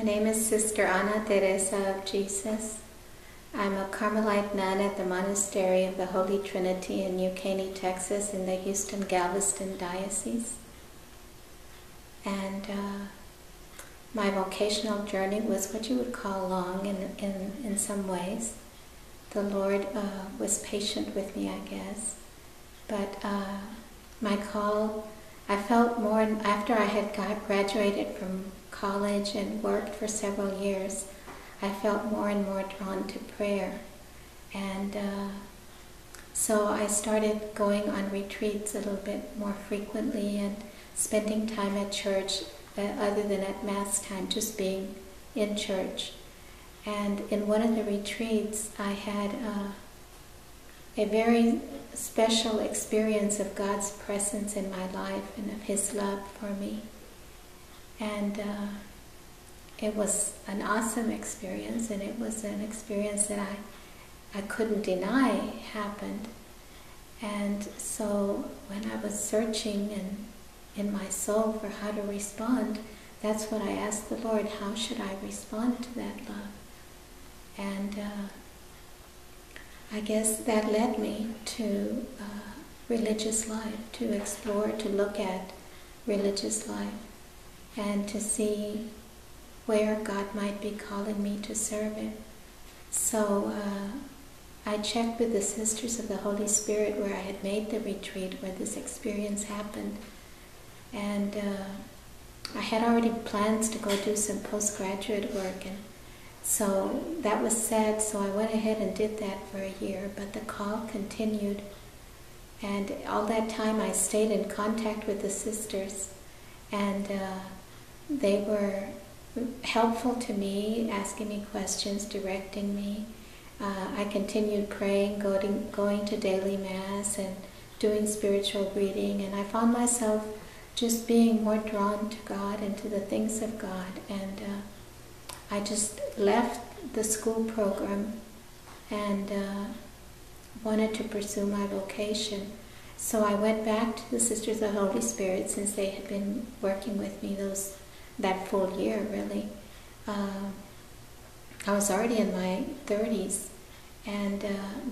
name is Sister Ana Teresa of Jesus. I'm a Carmelite nun at the Monastery of the Holy Trinity in New Caney, Texas, in the Houston-Galveston Diocese. And my vocational journey was what you would call long in some ways. The Lord was patient with me, I guess. But my call, I felt more, after I had graduated from college and worked for several years, I felt more and more drawn to prayer. And so I started going on retreats a little bit more frequently and spending time at church other than at Mass time, just being in church. And in one of the retreats, I had a very special experience of God's presence in my life and of His love for me. And it was an awesome experience, and it was an experience that I couldn't deny happened. And so when I was searching in my soul for how to respond, that's what I asked the Lord, how should I respond to that love? And I guess that led me to religious life, to explore, to look at religious life, and to see where God might be calling me to serve Him. So I checked with the Sisters of the Holy Spirit where I had made the retreat, where this experience happened. And I had already plans to go do some postgraduate work, and so that was set, so I went ahead and did that for a year, but the call continued. And all that time I stayed in contact with the sisters, and they were helpful to me, asking me questions, directing me. I continued praying, going to daily Mass and doing spiritual reading, and I found myself just being more drawn to God and to the things of God. And I just left the school program and wanted to pursue my vocation. So I went back to the Sisters of the Holy Spirit, since they had been working with me that full year, really. I was already in my 30s, and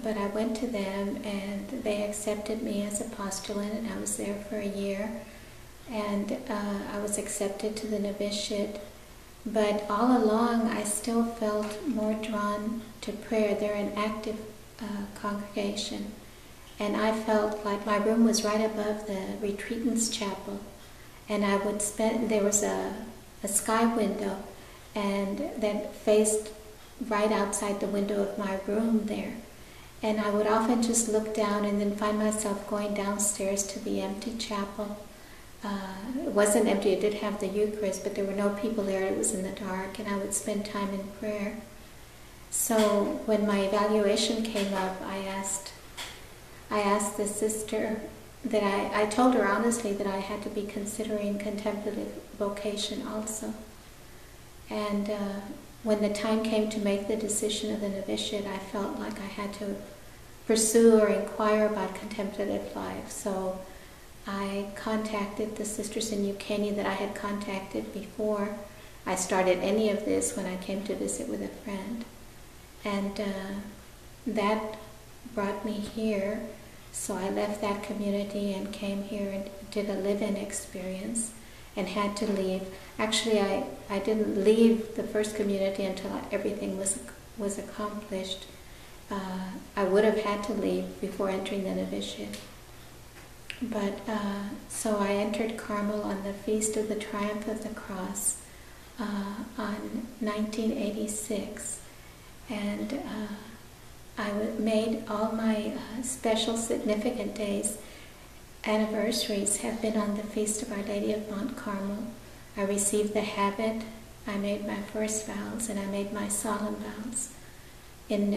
but I went to them, and they accepted me as a postulant, and I was there for a year, and I was accepted to the novitiate. But all along, I still felt more drawn to prayer. They're an active congregation, and I felt like my room was right above the retreatants' chapel, and I would spend, there was a sky window, and that faced right outside the window of my room there. And I would often just look down and then find myself going downstairs to the empty chapel. It wasn't empty, it did have the Eucharist, but there were no people there, it was in the dark, and I would spend time in prayer. So when my evaluation came up, I asked the sister that I told her honestly that I had to be considering contemplative vocation also. And when the time came to make the decision of the novitiate, I felt like I had to pursue or inquire about contemplative life. So I contacted the sisters in New Caney that I had contacted before I started any of this, when I came to visit with a friend. And that brought me here. So I left that community and came here and did a live-in experience and had to leave. Actually, I didn't leave the first community until everything was accomplished. I would have had to leave before entering the novitiate. But so I entered Carmel on the Feast of the Triumph of the Cross on 1986, and I made all my special significant days, anniversaries, have been on the Feast of Our Lady of Mount Carmel. I received the habit, I made my first vows, and I made my solemn vows on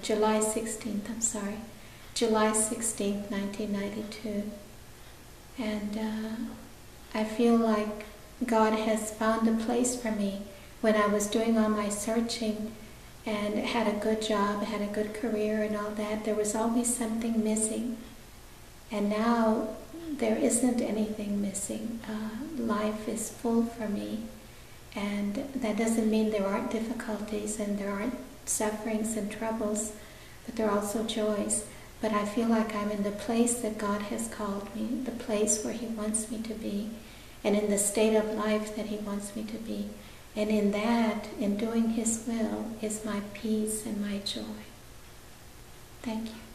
July 16th, July 16th, 1992. And I feel like God has found a place for me. When I was doing all my searching and had a good job, had a good career and all that, there was always something missing. And now there isn't anything missing. Life is full for me, and that doesn't mean there aren't difficulties and there aren't sufferings and troubles, but there are also joys. But I feel like I'm in the place that God has called me, the place where He wants me to be, and in the state of life that He wants me to be. And in that, in doing His will, is my peace and my joy. Thank you.